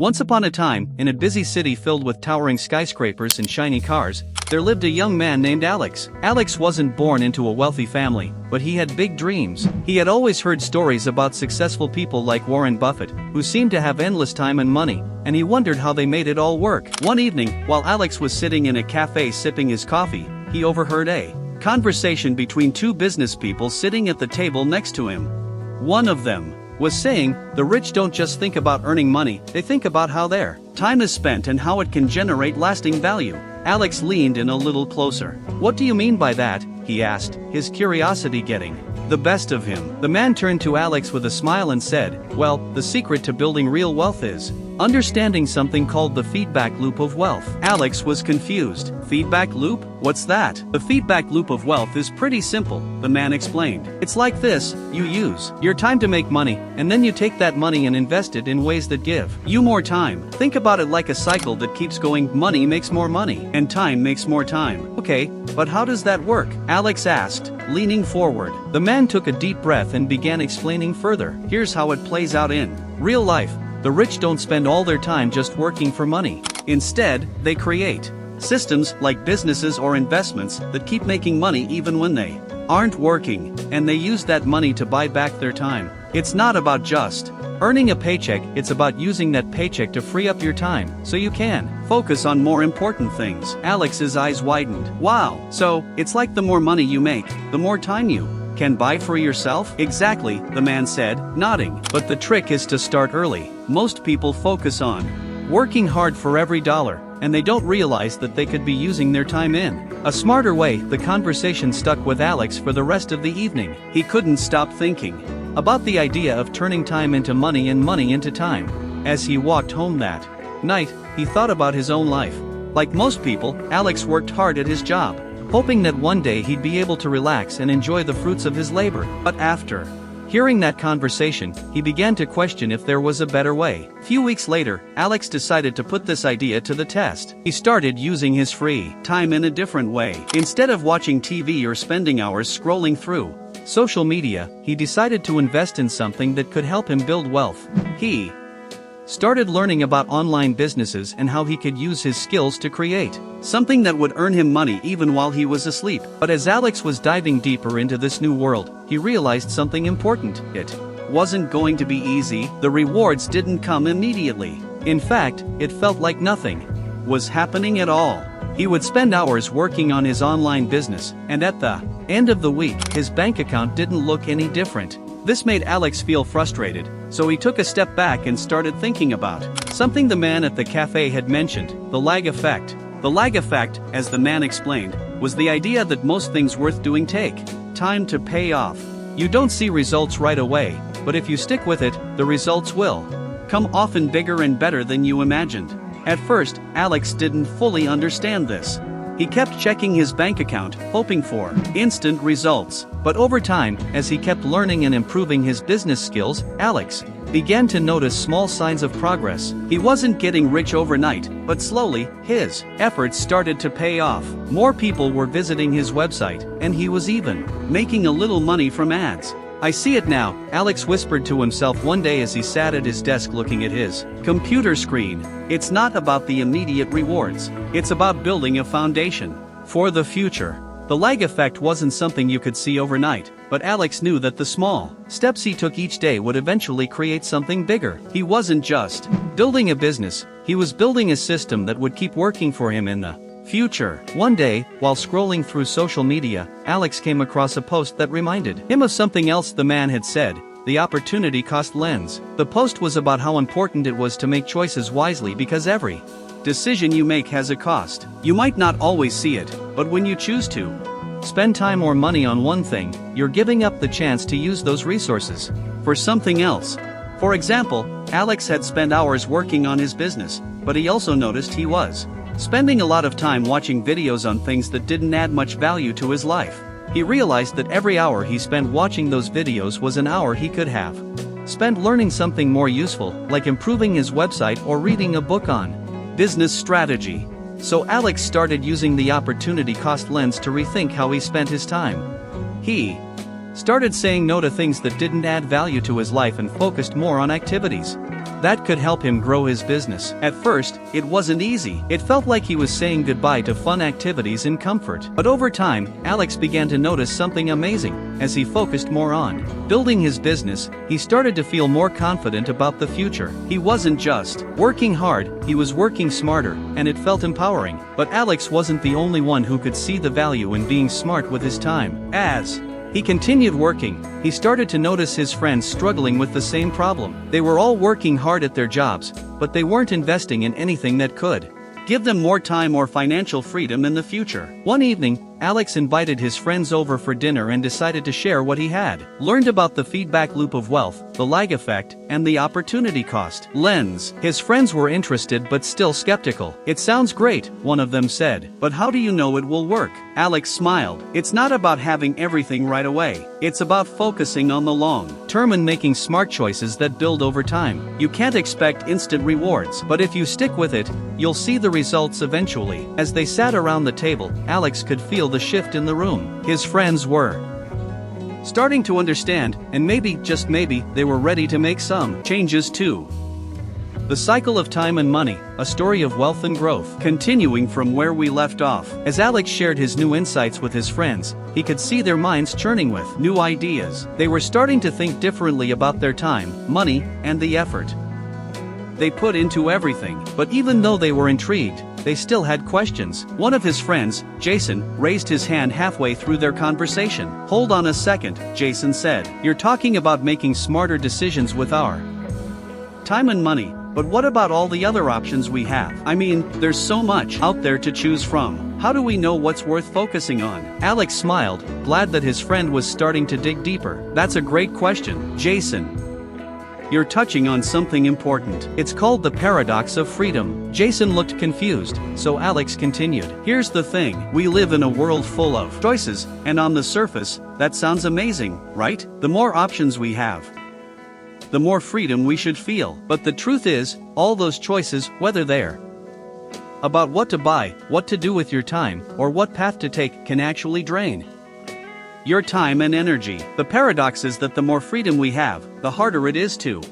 Once upon a time, in a busy city filled with towering skyscrapers and shiny cars, there lived a young man named Alux. Alux wasn't born into a wealthy family, but he had big dreams. He had always heard stories about successful people like Warren Buffett, who seemed to have endless time and money, and he wondered how they made it all work. One evening, while Alux was sitting in a cafe sipping his coffee, he overheard a conversation between two business people sitting at the table next to him. One of them was saying, "The rich don't just think about earning money, they think about how their time is spent and how it can generate lasting value." Alux leaned in a little closer. "What do you mean by that?" he asked, his curiosity getting the best of him. The man turned to Alux with a smile and said, "Well, the secret to building real wealth is understanding something called the feedback loop of wealth." Alux was confused. "Feedback loop? What's that?" "The feedback loop of wealth is pretty simple," the man explained. "It's like this: you use your time to make money, and then you take that money and invest it in ways that give you more time. Think about it like a cycle that keeps going. Money makes more money, and time makes more time." "Okay, but how does that work?" Alux asked, leaning forward. The man took a deep breath and began explaining further. "Here's how it plays out in real life. The rich don't spend all their time just working for money. Instead, they create systems like businesses or investments that keep making money even when they aren't working, and they use that money to buy back their time. It's not about just earning a paycheck, it's about using that paycheck to free up your time, so you can focus on more important things." Alux's eyes widened. "Wow, so it's like the more money you make, the more time you can buy for yourself?" "Exactly," the man said, nodding. "But the trick is to start early. Most people focus on working hard for every dollar, and they don't realize that they could be using their time in a smarter way." The conversation stuck with Alux for the rest of the evening. He couldn't stop thinking about the idea of turning time into money and money into time. As he walked home that night, he thought about his own life. Like most people, Alux worked hard at his job, hoping that one day he'd be able to relax and enjoy the fruits of his labor. But after hearing that conversation, he began to question if there was a better way. Few weeks later, Alux decided to put this idea to the test. He started using his free time in a different way. Instead of watching TV or spending hours scrolling through social media, he decided to invest in something that could help him build wealth. He started learning about online businesses and how he could use his skills to create something that would earn him money even while he was asleep. But as Alux was diving deeper into this new world, he realized something important. It wasn't going to be easy. The rewards didn't come immediately. In fact, it felt like nothing was happening at all. He would spend hours working on his online business, and at the end of the week, his bank account didn't look any different. This made Alux feel frustrated, so he took a step back and started thinking about something the man at the cafe had mentioned: the lag effect. The lag effect, as the man explained, was the idea that most things worth doing take time to pay off. You don't see results right away, but if you stick with it, the results will come often bigger and better than you imagined. At first, Alux didn't fully understand this. He kept checking his bank account, hoping for instant results. But over time, as he kept learning and improving his business skills, Alux began to notice small signs of progress. He wasn't getting rich overnight, but slowly, his efforts started to pay off. More people were visiting his website, and he was even making a little money from ads. "I see it now," Alux whispered to himself one day as he sat at his desk looking at his computer screen. "It's not about the immediate rewards. It's about building a foundation for the future." The lag effect wasn't something you could see overnight, but Alux knew that the small steps he took each day would eventually create something bigger. He wasn't just building a business, he was building a system that would keep working for him in the future. One day, while scrolling through social media, Alux came across a post that reminded him of something else the man had said: the opportunity cost lens. The post was about how important it was to make choices wisely because every decision you make has a cost. You might not always see it, but when you choose to spend time or money on one thing, you're giving up the chance to use those resources for something else. For example, Alux had spent hours working on his business, but he also noticed he was spending a lot of time watching videos on things that didn't add much value to his life. He realized that every hour he spent watching those videos was an hour he could have spent learning something more useful, like improving his website or reading a book on business strategy. So Alux started using the opportunity cost lens to rethink how he spent his time. He started saying no to things that didn't add value to his life and focused more on activities that could help him grow his business. At first, it wasn't easy. It felt like he was saying goodbye to fun activities and comfort. But over time, Alux began to notice something amazing. As he focused more on building his business, he started to feel more confident about the future. He wasn't just working hard, he was working smarter, and it felt empowering. But Alux wasn't the only one who could see the value in being smart with his time. As he continued working, he started to notice his friends struggling with the same problem. They were all working hard at their jobs, but they weren't investing in anything that could give them more time or financial freedom in the future. One evening, Alux invited his friends over for dinner and decided to share what he had learned about the feedback loop of wealth, the lag effect, and the opportunity cost lens. His friends were interested but still skeptical. "It sounds great," one of them said, "but how do you know it will work?" Alux smiled. "It's not about having everything right away. It's about focusing on the long term and making smart choices that build over time. You can't expect instant rewards, but if you stick with it, you'll see the results eventually." As they sat around the table, Alux could feel the shift in the room. His friends were starting to understand, and maybe, just maybe, they were ready to make some changes too. The cycle of time and money, a story of wealth and growth. Continuing from where we left off. As Alux shared his new insights with his friends, he could see their minds churning with new ideas. They were starting to think differently about their time, money, and the effort they put into everything. But even though they were intrigued, they still had questions. One of his friends, Jason, raised his hand halfway through their conversation. "Hold on a second," Jason said. "You're talking about making smarter decisions with our time and money, but what about all the other options we have? I mean, there's so much out there to choose from. How do we know what's worth focusing on?" Alux smiled, glad that his friend was starting to dig deeper. "That's a great question, Jason. You're touching on something important. It's called the paradox of freedom." Jason looked confused, so Alux continued. "Here's the thing, we live in a world full of choices, and on the surface, that sounds amazing, right? The more options we have, the more freedom we should feel. But the truth is, all those choices, whether they're about what to buy, what to do with your time, or what path to take, can actually drain your time and energy. The paradox is that the more freedom we have, the harder it is to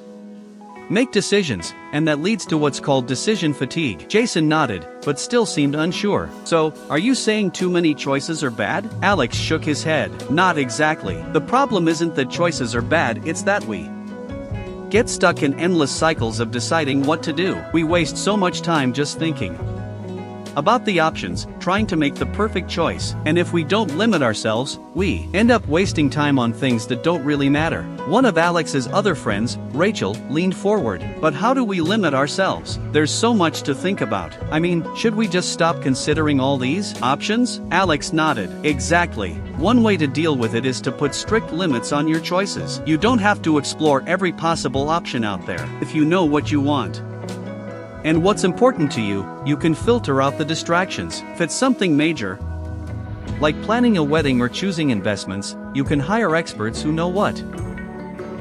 make decisions, and that leads to what's called decision fatigue." Jason nodded, but still seemed unsure. "So, are you saying too many choices are bad?" Alux shook his head. "Not exactly. The problem isn't that choices are bad, it's that we get stuck in endless cycles of deciding what to do. We waste so much time just thinking about the options, trying to make the perfect choice, and if we don't limit ourselves, we end up wasting time on things that don't really matter." One of Alux's other friends, Rachel, leaned forward. "But how do we limit ourselves? There's so much to think about. I mean, should we just stop considering all these options?" Alux nodded. "Exactly. One way to deal with it is to put strict limits on your choices. You don't have to explore every possible option out there. If you know what you want and what's important to you, you can filter out the distractions. If it's something major, like planning a wedding or choosing investments, you can hire experts who know what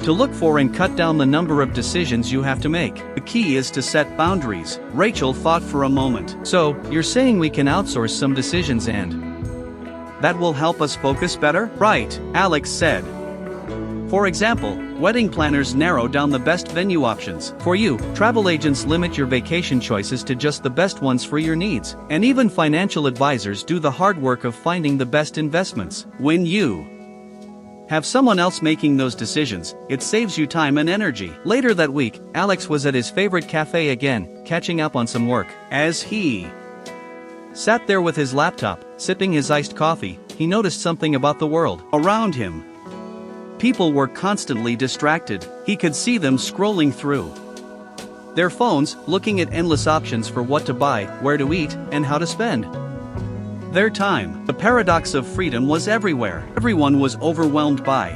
to look for and cut down the number of decisions you have to make. The key is to set boundaries." Rachel thought for a moment. "So, you're saying we can outsource some decisions and that will help us focus better?" "Right," Alux said. "For example, wedding planners narrow down the best venue options for you, travel agents limit your vacation choices to just the best ones for your needs, and even financial advisors do the hard work of finding the best investments. When you have someone else making those decisions, it saves you time and energy." Later that week, Alux was at his favorite cafe again, catching up on some work. As he sat there with his laptop, sipping his iced coffee, he noticed something about the world around him. People were constantly distracted. He could see them scrolling through their phones, looking at endless options for what to buy, where to eat, and how to spend their time. The paradox of freedom was everywhere. Everyone was overwhelmed by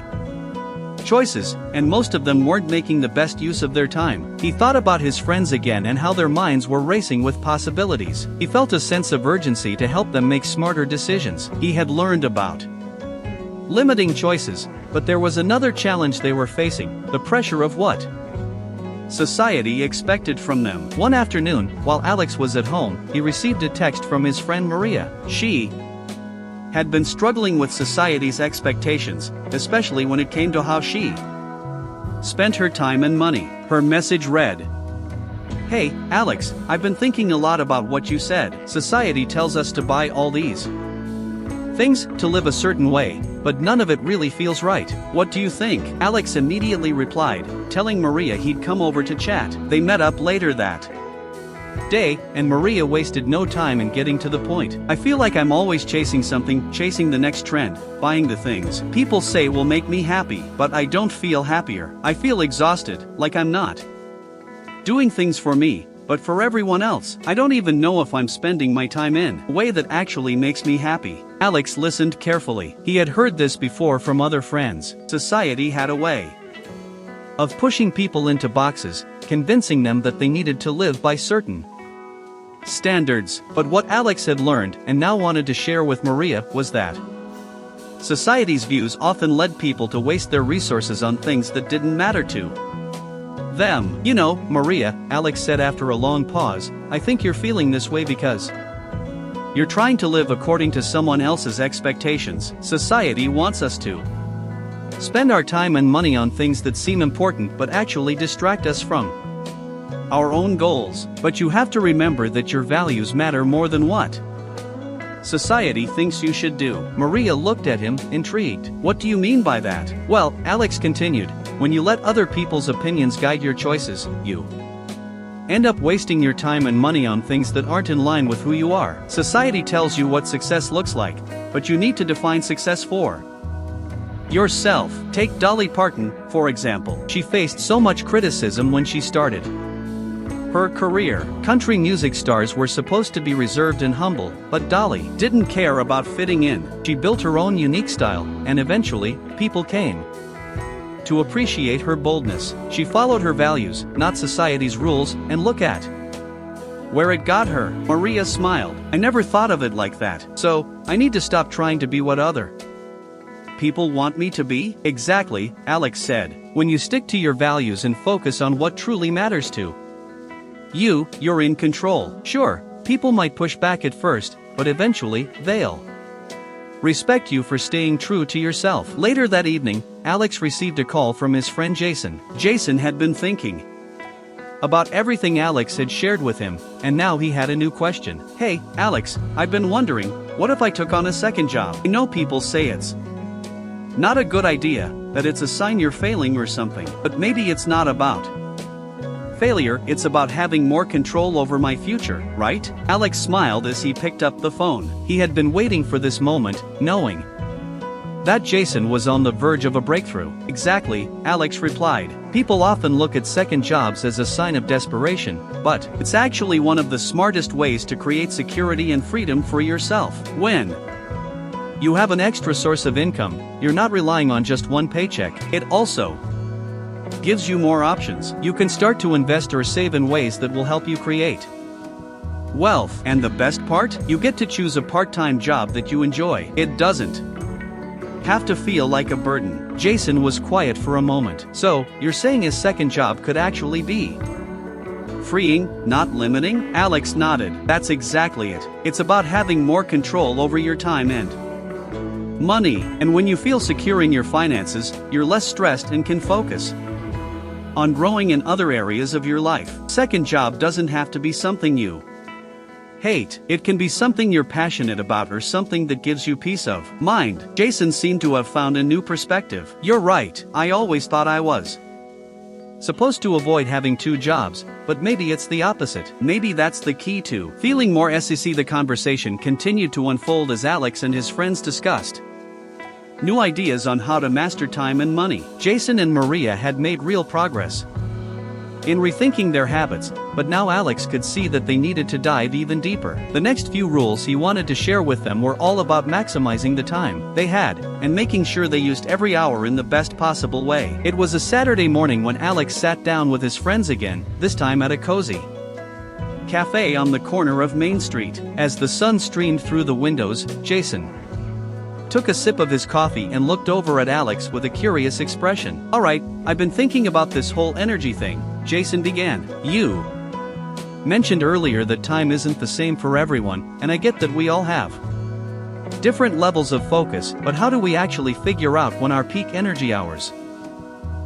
choices, and most of them weren't making the best use of their time. He thought about his friends again and how their minds were racing with possibilities. He felt a sense of urgency to help them make smarter decisions. He had learned about limiting choices, but there was another challenge they were facing: the pressure of what society expected from them. One afternoon, while Alux was at home, he received a text from his friend Maria. She had been struggling with society's expectations, especially when it came to how she spent her time and money. Her message read, Hey, Alex, I've been thinking a lot about what you said. Society tells us to buy all these things to live a certain way, but none of it really feels right. What do you think? Alex immediately replied, telling Maria he'd come over to chat. They met up later that day, and Maria wasted no time in getting to the point. I feel like I'm always chasing something, chasing the next trend, buying the things people say will make me happy, but I don't feel happier. I feel exhausted, like I'm not doing things for me, but for everyone else. I don't even know if I'm spending my time in a way that actually makes me happy. Alex listened carefully. He had heard this before from other friends. Society had a way of pushing people into boxes, convincing them that they needed to live by certain standards. But what Alex had learned and now wanted to share with Maria was that society's views often led people to waste their resources on things that didn't matter to them. You know, Maria, Alex said after a long pause, I think you're feeling this way because you're trying to live according to someone else's expectations. Society wants us to spend our time and money on things that seem important but actually distract us from our own goals. But you have to remember that your values matter more than what society thinks you should do. Maria looked at him, intrigued. What do you mean by that? Well, Alex continued, when you let other people's opinions guide your choices, you end up wasting your time and money on things that aren't in line with who you are. Society tells you what success looks like, but you need to define success for yourself. Take Dolly Parton, for example. She faced so much criticism when she started her career. Country music stars were supposed to be reserved and humble, but Dolly didn't care about fitting in. She built her own unique style, and eventually, people came to appreciate her boldness. She followed her values, not society's rules, and look at where it got her. Maria smiled. I never thought of it like that. So, I need to stop trying to be what other people want me to be? Exactly, Alex said. When you stick to your values and focus on what truly matters to you're in control. Sure, people might push back at first, but eventually, they'll respect you for staying true to yourself. Later that evening, Alex received a call from his friend Jason. Jason had been thinking about everything Alex had shared with him, and now he had a new question. Hey, Alex, I've been wondering, what if I took on a second job? I know people say it's not a good idea, that it's a sign you're failing or something, but maybe it's not about failure, it's about having more control over my future, right? Alex smiled as he picked up the phone. He had been waiting for this moment, knowing that Jason was on the verge of a breakthrough. Exactly, Alex replied. People often look at second jobs as a sign of desperation, but it's actually one of the smartest ways to create security and freedom for yourself. When you have an extra source of income, you're not relying on just one paycheck. It also gives you more options. You can start to invest or save in ways that will help you create wealth. And the best part? You get to choose a part-time job that you enjoy. It doesn't have to feel like a burden. Jason was quiet for a moment. So, you're saying his second job could actually be freeing, not limiting? Alex nodded. That's exactly it. It's about having more control over your time and money. And when you feel secure in your finances, you're less stressed and can focus on growing in other areas of your life. Second job doesn't have to be something you hate. It can be something you're passionate about or something that gives you peace of mind. Jason seemed to have found a new perspective. You're right, I always thought I was supposed to avoid having two jobs, but maybe it's the opposite. Maybe that's the key to feeling more SEC. The conversation continued to unfold as Alex and his friends discussed new ideas on how to master time and money. Jason and Maria had made real progress in rethinking their habits, but now Alex could see that they needed to dive even deeper. The next few rules he wanted to share with them were all about maximizing the time they had, and making sure they used every hour in the best possible way. It was a Saturday morning when Alex sat down with his friends again, this time at a cozy cafe on the corner of Main Street. As the sun streamed through the windows, Jason took a sip of his coffee and looked over at Alex with a curious expression. Alright, I've been thinking about this whole energy thing, Jason began. You mentioned earlier that time isn't the same for everyone, and I get that we all have different levels of focus, but how do we actually figure out when our peak energy hours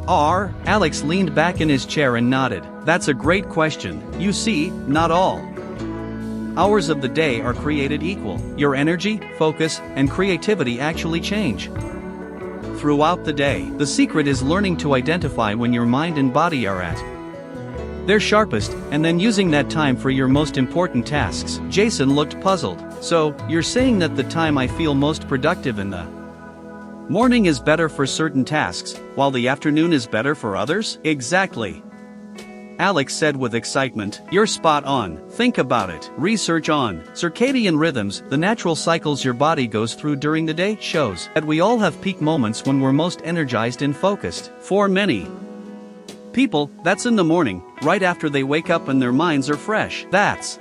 Alex leaned back in his chair and nodded. That's a great question. You see, not all hours of the day are created equal. Your energy, focus, and creativity actually change throughout the day. The secret is learning to identify when your mind and body are at their sharpest, and then using that time for your most important tasks. Jason looked puzzled. So, you're saying that the time I feel most productive in the morning is better for certain tasks, while the afternoon is better for others? Exactly. Alex said with excitement. You're spot on. Think about it. Research on circadian rhythms, the natural cycles your body goes through during the day, shows that we all have peak moments when we're most energized and focused. For many people, that's in the morning, right after they wake up and their minds are fresh. That's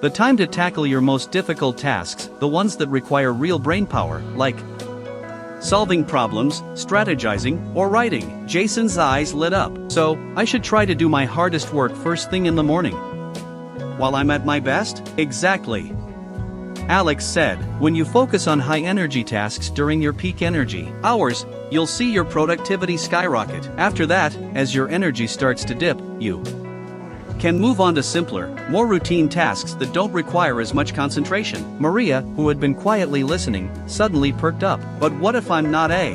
the time to tackle your most difficult tasks, the ones that require real brain power, like solving problems, strategizing, or writing. Jason's eyes lit up. So, I should try to do my hardest work first thing in the morning, while I'm at my best? Exactly. Alex said, when you focus on high-energy tasks during your peak energy hours, you'll see your productivity skyrocket. After that, as your energy starts to dip, you can move on to simpler, more routine tasks that don't require as much concentration. Maria, who had been quietly listening, suddenly perked up. But what if I'm not a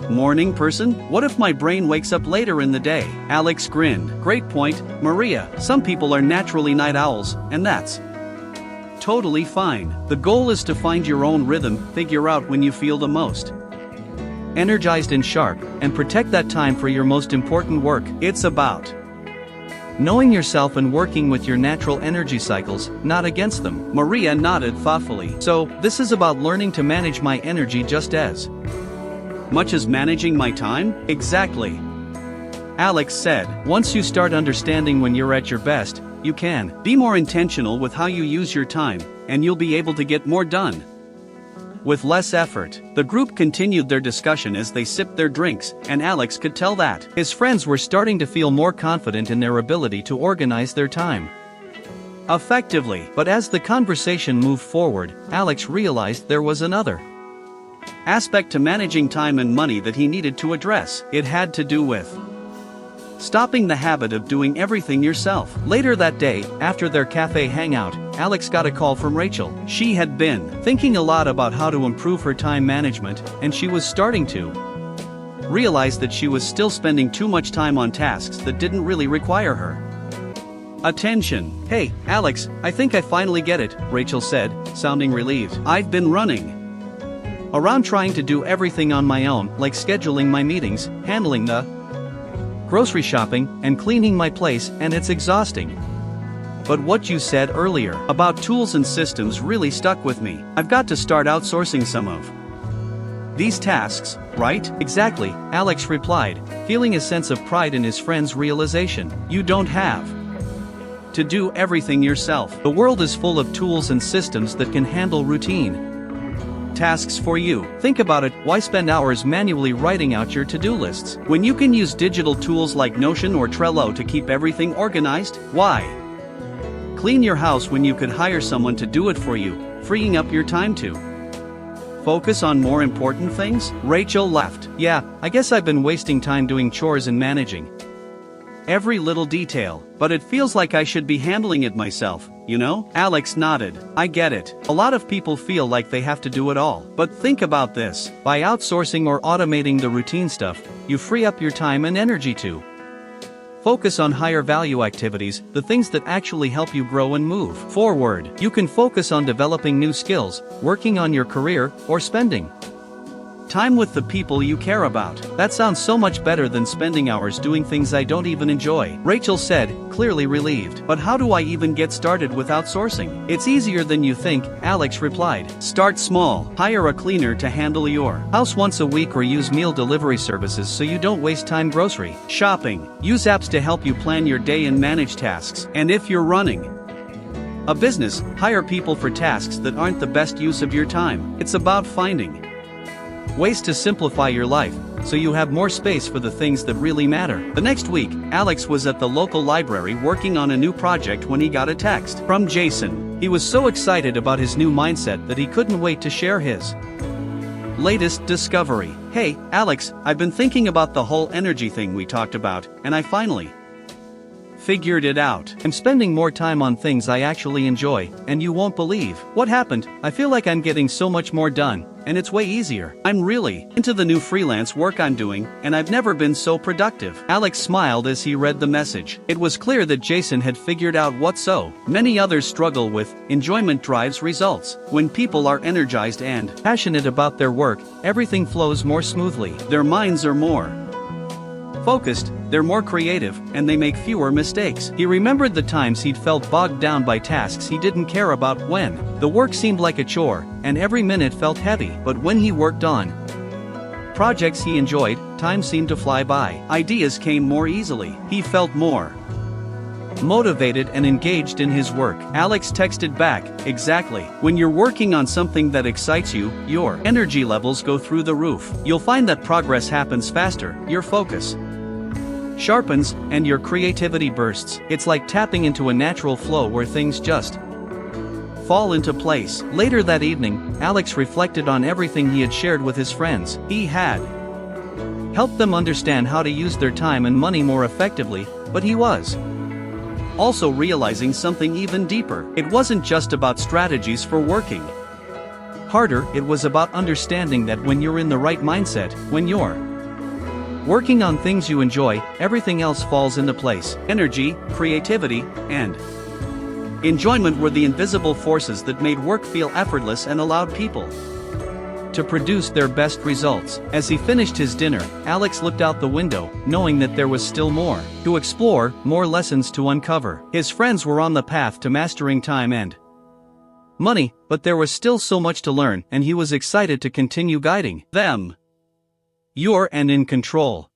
morning person? What if my brain wakes up later in the day? Alex grinned. Great point, Maria. Some people are naturally night owls, and that's totally fine. The goal is to find your own rhythm, figure out when you feel the most energized and sharp, and protect that time for your most important work. It's about knowing yourself and working with your natural energy cycles, not against them. Maria nodded thoughtfully. So, this is about learning to manage my energy just as much as managing my time? Exactly. Alex said, once you start understanding when you're at your best, you can be more intentional with how you use your time, and you'll be able to get more done with less effort. The group continued their discussion as they sipped their drinks, and Alex could tell that his friends were starting to feel more confident in their ability to organize their time effectively. But as the conversation moved forward, Alex realized there was another aspect to managing time and money that he needed to address. It had to do with stopping the habit of doing everything yourself. Later that day, after their cafe hangout, Alex got a call from Rachel. She had been thinking a lot about how to improve her time management, and she was starting to realize that she was still spending too much time on tasks that didn't really require her attention. Hey, Alex, I think I finally get it, Rachel said, sounding relieved. I've been running around trying to do everything on my own, like scheduling my meetings, handling the grocery shopping, and cleaning my place, and it's exhausting. But what you said earlier about tools and systems really stuck with me. I've got to start outsourcing some of these tasks, right? Exactly, Alex replied, feeling a sense of pride in his friend's realization. You don't have to do everything yourself. The world is full of tools and systems that can handle routine tasks for you. Think about it, why spend hours manually writing out your to-do lists when you can use digital tools like Notion or Trello to keep everything organized? Why clean your house when you could hire someone to do it for you, freeing up your time to focus on more important things? Rachel laughed. Yeah, I guess I've been wasting time doing chores and managing every little detail, but it feels like I should be handling it myself, you know? Alex nodded. I get it. A lot of people feel like they have to do it all. But think about this. By outsourcing or automating the routine stuff, you free up your time and energy to focus on higher value activities, the things that actually help you grow and move forward. You can focus on developing new skills, working on your career, or spending time with the people you care about. That sounds so much better than spending hours doing things I don't even enjoy, Rachel said, clearly relieved. But how do I even get started with outsourcing? It's easier than you think, Alex replied. Start small. Hire a cleaner to handle your house once a week or use meal delivery services so you don't waste time grocery shopping. Use apps to help you plan your day and manage tasks. And if you're running a business, hire people for tasks that aren't the best use of your time. It's about finding ways to simplify your life, so you have more space for the things that really matter. The next week, Alex was at the local library working on a new project when he got a text from Jason. He was so excited about his new mindset that he couldn't wait to share his Latest discovery. Hey, Alex, I've been thinking about the whole energy thing we talked about, and I finally figured it out. I'm spending more time on things I actually enjoy, and you won't believe what happened. I feel like I'm getting so much more done, and it's way easier. I'm really into the new freelance work I'm doing, and I've never been so productive. Alex smiled as he read the message. It was clear that Jason had figured out what so many others struggle with: enjoyment drives results. When people are energized and passionate about their work, everything flows more smoothly. Their minds are more focused, they're more creative, and they make fewer mistakes. He remembered the times he'd felt bogged down by tasks he didn't care about, when the work seemed like a chore, and every minute felt heavy. But when he worked on projects he enjoyed, time seemed to fly by. Ideas came more easily. He felt more motivated and engaged in his work. Alex texted back, "Exactly. When you're working on something that excites you, your energy levels go through the roof. You'll find that progress happens faster, your focus sharpens, and your creativity bursts. It's like tapping into a natural flow where things just fall into place." Later that evening, Alex reflected on everything he had shared with his friends. He had helped them understand how to use their time and money more effectively, but he was also realizing something even deeper. It wasn't just about strategies for working harder, it was about understanding that when you're in the right mindset, when you're working on things you enjoy, everything else falls into place. Energy, creativity, and enjoyment were the invisible forces that made work feel effortless and allowed people to produce their best results. As he finished his dinner, Alex looked out the window, knowing that there was still more to explore, more lessons to uncover. His friends were on the path to mastering time and money, but there was still so much to learn, and he was excited to continue guiding them. You're in control.